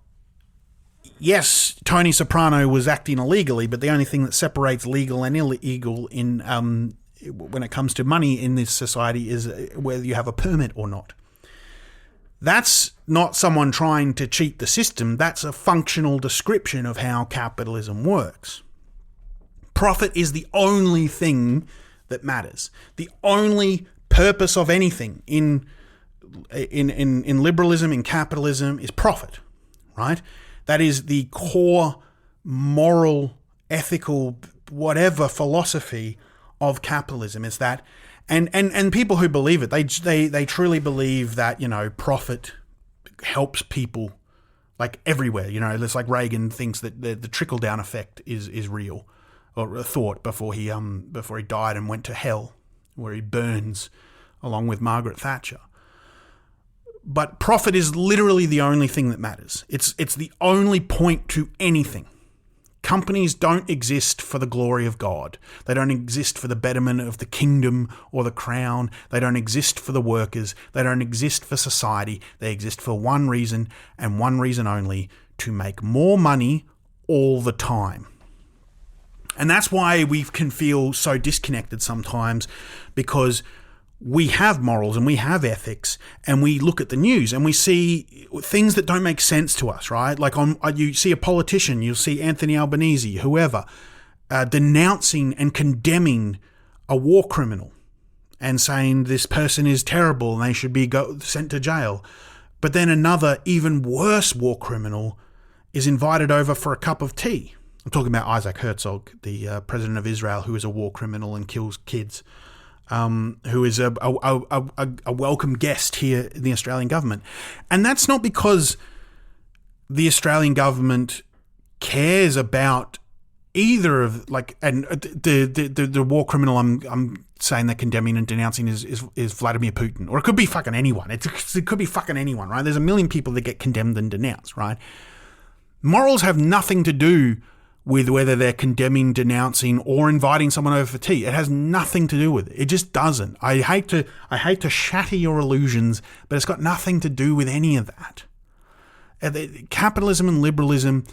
yes, Tony Soprano was acting illegally, but the only thing that separates legal and illegal when it comes to money in this society is whether you have a permit or not. That's not someone trying to cheat the system. That's a functional description of how capitalism works. Profit is the only thing that matters. The only purpose of anything in liberalism, in capitalism, is profit, right? That is the core moral, ethical, whatever philosophy of capitalism, is that, and people who believe it, they truly believe that, you know, profit helps people like everywhere. You know, it's like Reagan thinks that the trickle down effect is real, or a thought before he died and went to hell. where he burns along with Margaret Thatcher. But profit is literally the only thing that matters. It's the only point to anything. Companies don't exist for the glory of God. They don't exist for the betterment of the kingdom or the crown. They don't exist for the workers. They don't exist for society. They exist for one reason and one reason only: to make more money all the time. And that's why we can feel so disconnected sometimes, because we have morals and we have ethics, and we look at the news and we see things that don't make sense to us, right? Like you see a politician, you'll see Anthony Albanese, whoever, denouncing and condemning a war criminal and saying this person is terrible and they should be sent to jail. But then another, even worse war criminal is invited over for a cup of tea. I'm talking about Isaac Herzog, the president of Israel, who is a war criminal and kills kids. Who is a welcome guest here in the Australian government. And that's not because the Australian government cares about either of, like, and the war criminal I'm saying they're condemning and denouncing is Vladimir Putin. Or it could be fucking anyone. It could be fucking anyone, right? There's a million people that get condemned and denounced, right? Morals have nothing to do with whether they're condemning, denouncing, or inviting someone over for tea. It has nothing to do with it. It just doesn't. I hate to shatter your illusions, but it's got nothing to do with any of that. Capitalism and liberalism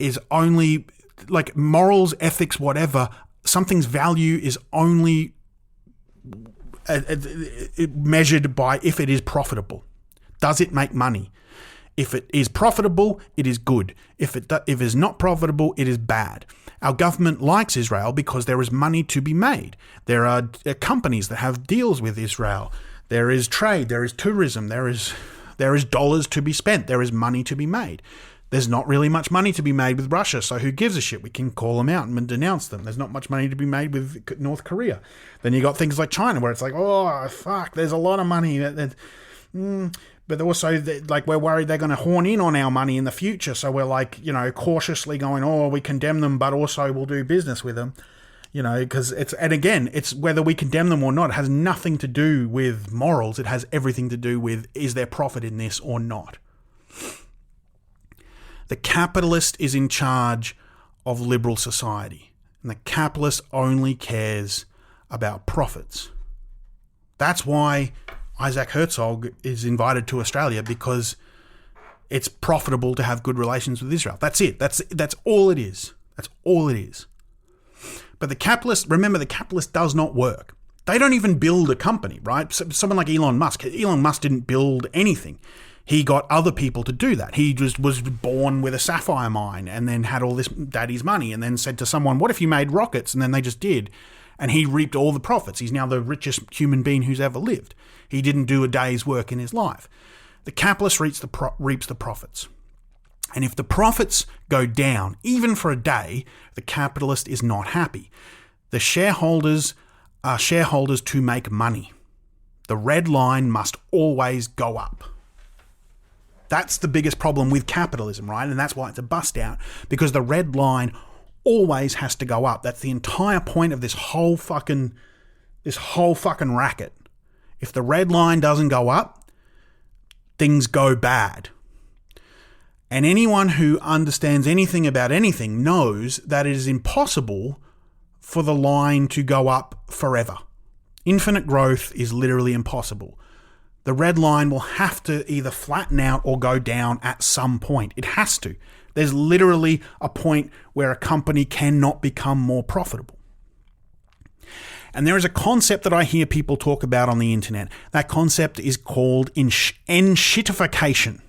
is only, like, morals, ethics, whatever. Something's value is only measured by if it is profitable. Does it make money? If it is profitable, it is good. If it is not profitable, it is bad. Our government likes Israel because there is money to be made. There are companies that have deals with Israel. There is trade. There is tourism. There is dollars to be spent. There is money to be made. There's not really much money to be made with Russia, so who gives a shit? We can call them out and denounce them. There's not much money to be made with North Korea. Then you got things like China, where it's like, oh, fuck, there's a lot of money. But also, like, we're worried they're going to horn in on our money in the future. So we're like, cautiously going, oh, we condemn them, but also we'll do business with them. Because it's whether we condemn them or not. It has nothing to do with morals. It has everything to do with, is there profit in this or not? The capitalist is in charge of liberal society. And the capitalist only cares about profits. That's why Isaac Herzog is invited to Australia, because it's profitable to have good relations with Israel. That's it. That's all it is. That's all it is. But the capitalist does not work. They don't even build a company, right? So someone like Elon Musk didn't build anything. He got other people to do that. He just was born with a sapphire mine and then had all this daddy's money and then said to someone, what if you made rockets? And then they just did. And he reaped all the profits. He's now the richest human being who's ever lived. He didn't do a day's work in his life. The capitalist reaps the profits. And if the profits go down, even for a day, the capitalist is not happy. The shareholders are shareholders to make money. The red line must always go up. That's the biggest problem with capitalism, right? And that's why it's a bust out, because the red line always has to go up. That's the entire point of this whole fucking racket. If the red line doesn't go up, things go bad. And anyone who understands anything about anything knows that it is impossible for the line to go up forever. Infinite growth is literally impossible. The red line will have to either flatten out or go down at some point. It has to. There's literally a point where a company cannot become more profitable. And there is a concept that I hear people talk about on the internet. That concept is called enshittification.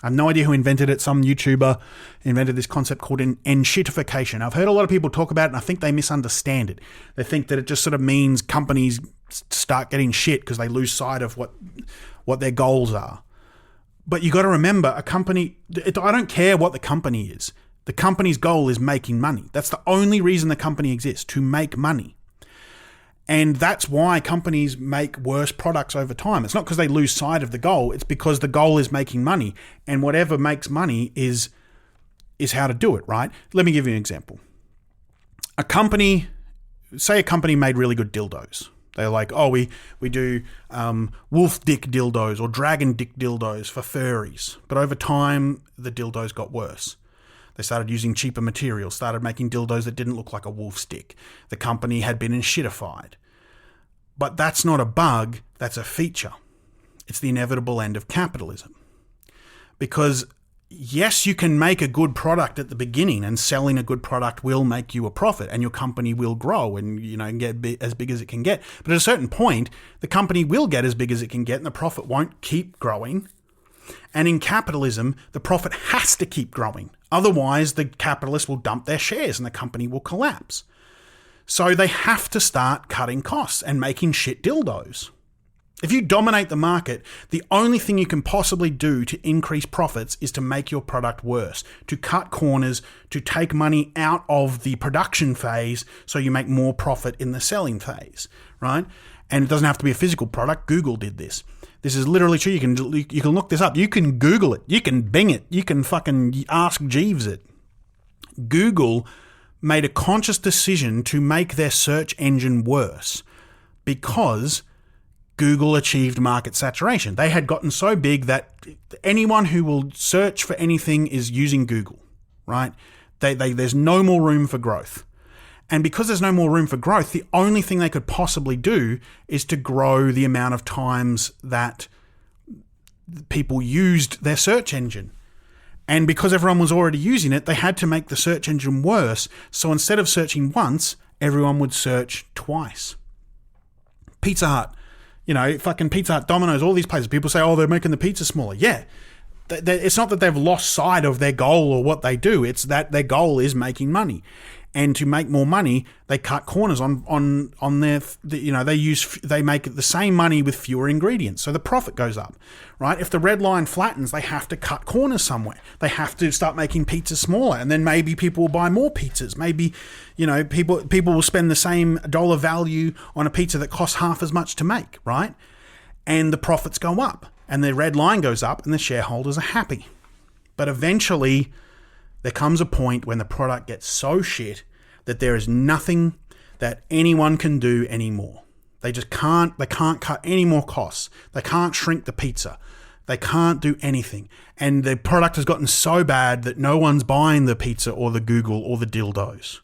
I have no idea who invented it. Some YouTuber invented this concept called enshittification. I've heard a lot of people talk about it, and I think they misunderstand it. They think that it just sort of means companies start getting shit because they lose sight of what their goals are. But you got to remember, a company, I don't care what the company is. The company's goal is making money. That's the only reason the company exists, to make money. And that's why companies make worse products over time. It's not because they lose sight of the goal. It's because the goal is making money. And whatever makes money is how to do it, right? Let me give you an example. Say a company made really good dildos. They're like, oh, we do wolf dick dildos or dragon dick dildos for furries. But over time, the dildos got worse. They started using cheaper materials, started making dildos that didn't look like a wolf's dick. The company had been enshittified. But that's not a bug, that's a feature. It's the inevitable end of capitalism. Because yes, you can make a good product at the beginning, and selling a good product will make you a profit, and your company will grow and get as big as it can get. But at a certain point, the company will get as big as it can get, and the profit won't keep growing. And in capitalism, the profit has to keep growing. Otherwise, the capitalists will dump their shares and the company will collapse. So they have to start cutting costs and making shit dildos. If you dominate the market, the only thing you can possibly do to increase profits is to make your product worse, to cut corners, to take money out of the production phase so you make more profit in the selling phase, right? And it doesn't have to be a physical product. Google did this. This is literally true. You can look this up. You can Google it. You can Bing it. You can fucking Ask Jeeves it. Google made a conscious decision to make their search engine worse because Google achieved market saturation. They had gotten so big that anyone who will search for anything is using Google, right? There's no more room for growth. And because there's no more room for growth, the only thing they could possibly do is to grow the amount of times that people used their search engine. And because everyone was already using it, they had to make the search engine worse. So instead of searching once, everyone would search twice. Pizza Hut. Fucking Pizza Hut, Domino's, all these places. People say, oh, they're making the pizza smaller. Yeah. It's not that they've lost sight of their goal or what they do. It's that their goal is making money. And to make more money, they cut corners on their, they make the same money with fewer ingredients. So the profit goes up, right? If the red line flattens, they have to cut corners somewhere. They have to start making pizzas smaller, and then maybe people will buy more pizzas. Maybe, people will spend the same dollar value on a pizza that costs half as much to make, right? And the profits go up, and the red line goes up, and the shareholders are happy. But eventually, there comes a point when the product gets so shit that there is nothing that anyone can do anymore. They can't cut any more costs. They can't shrink the pizza. They can't do anything. And the product has gotten so bad that no one's buying the pizza or the Google or the dildos,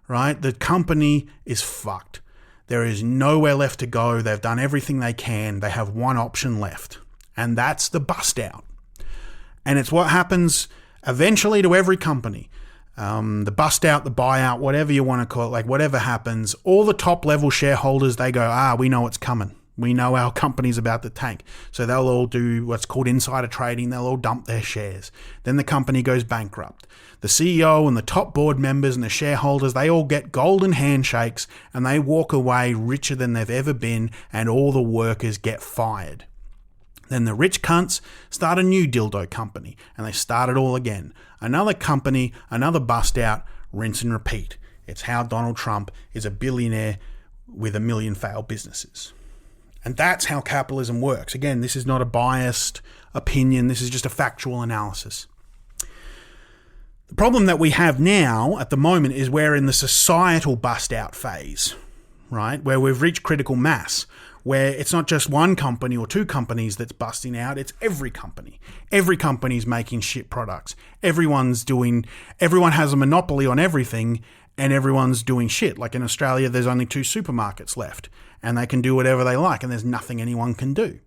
right? The company is fucked. There is nowhere left to go. They've done everything they can. They have one option left, and that's the bust out. And it's what happens eventually to every company. The bust out, the buyout, whatever you want to call it, like whatever happens, all the top level shareholders, they go, we know it's coming. We know our company's about to tank. So they'll all do what's called insider trading. They'll all dump their shares. Then the company goes bankrupt. The CEO and the top board members and the shareholders, they all get golden handshakes and they walk away richer than they've ever been, and all the workers get fired. Then the rich cunts start a new dildo company, and they start it all again. Another company, another bust out, rinse and repeat. It's how Donald Trump is a billionaire with 1 million failed businesses. And that's how capitalism works. Again, this is not a biased opinion. This is just a factual analysis. The problem that we have now at the moment is we're in the societal bust out phase, right? Where we've reached critical mass, where it's not just one company or two companies that's busting out, it's every company. Every company's making shit products. Everyone has a monopoly on everything, and everyone's doing shit. Like in Australia, there's only 2 supermarkets left, and they can do whatever they like, and there's nothing anyone can do.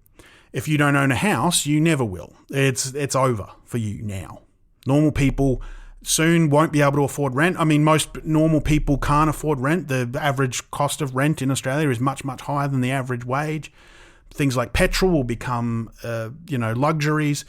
If you don't own a house, you never will. It's over for you now. Normal people soon won't be able to afford rent. I mean, most normal people can't afford rent. The average cost of rent in Australia is much, much higher than the average wage. Things like petrol will become, luxuries.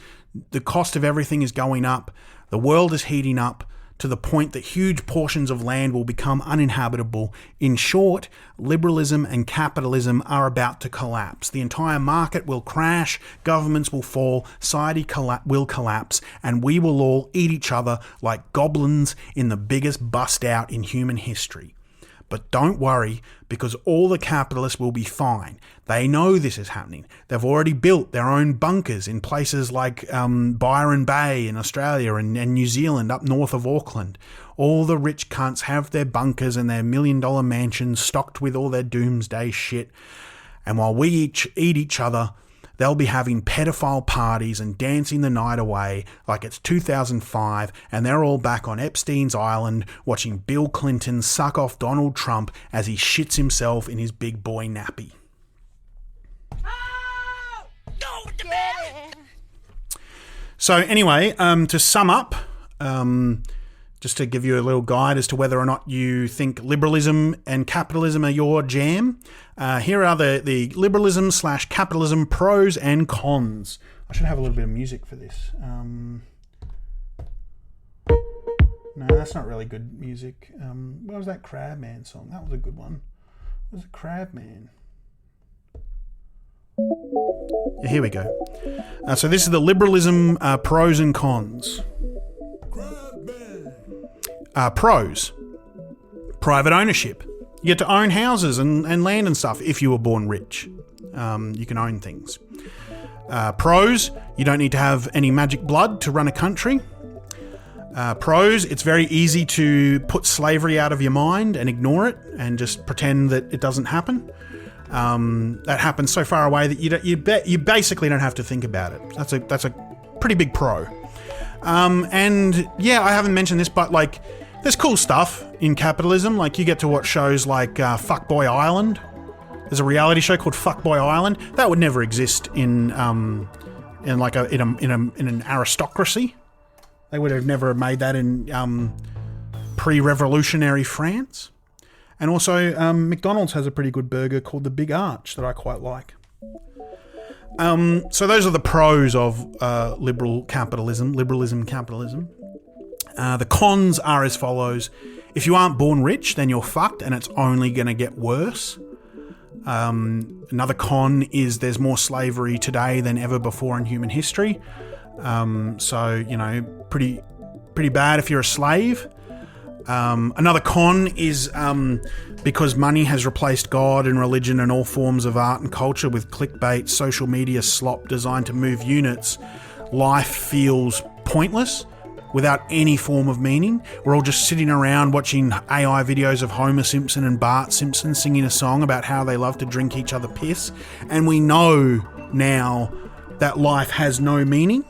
The cost of everything is going up. The world is heating up to the point that huge portions of land will become uninhabitable. In short, liberalism and capitalism are about to collapse. The entire market will crash, governments will fall, society will collapse, and we will all eat each other like goblins in the biggest bust out in human history. But don't worry, because all the capitalists will be fine. They know this is happening. They've already built their own bunkers in places like Byron Bay in Australia and New Zealand up north of Auckland. All the rich cunts have their bunkers and their $1 million mansions stocked with all their doomsday shit. And while we eat each other, they'll be having pedophile parties and dancing the night away like it's 2005, and they're all back on Epstein's Island watching Bill Clinton suck off Donald Trump as he shits himself in his big boy nappy. So anyway, to sum up, just to give you a little guide as to whether or not you think liberalism and capitalism are your jam, here are the liberalism / capitalism pros and cons. I should have a little bit of music for this. No, that's not really good music. What was that Crabman song? That was a good one. What was it, Crabman? Yeah, here we go. So this is the liberalism pros and cons. Pros. Private ownership. You get to own houses and land and stuff if you were born rich. You can own things. Pros, you don't need to have any magic blood to run a country. Pros, it's very easy to put slavery out of your mind and ignore it and just pretend that it doesn't happen. That happens so far away that you basically don't have to think about it. That's a pretty big pro. And yeah, I haven't mentioned this, but like, there's cool stuff in capitalism. Like, you get to watch shows like Fuckboy Island. There's a reality show called Fuckboy Island that would never exist in an aristocracy. They would have never made that in pre-revolutionary France. And also, McDonald's has a pretty good burger called the Big Arch that I quite like. So those are the pros of liberalism, capitalism. The cons are as follows. If you aren't born rich, then you're fucked and it's only going to get worse. Another con is there's more slavery today than ever before in human history. So, you know, pretty bad if you're a slave. Another con is because money has replaced God and religion and all forms of art and culture with clickbait, social media slop designed to move units, life feels pointless without any form of meaning. We're all just sitting around watching AI videos of Homer Simpson and Bart Simpson singing a song about how they love to drink each other piss, and we know now that life has no meaning.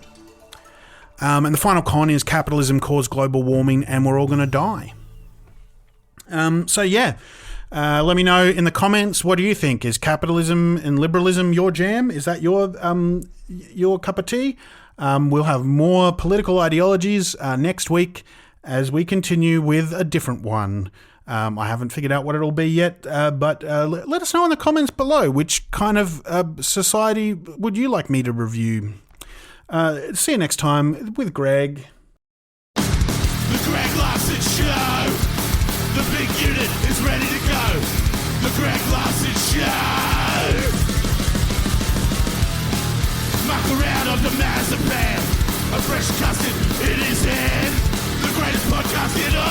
And the final con is capitalism caused global warming and we're all going to die. So yeah, let me know in the comments, what do you think? Is capitalism and liberalism your jam? Is that your cup of tea? We'll have more political ideologies next week as we continue with a different one. I haven't figured out what it'll be yet, but let us know in the comments below which kind of society would you like me to review. See you next time with Greg. The Greg Larson Show. The big unit is ready to go. The Greg Larson Show. Muck around on the Mazapan. A fresh custard in his hand. The greatest podcast in all.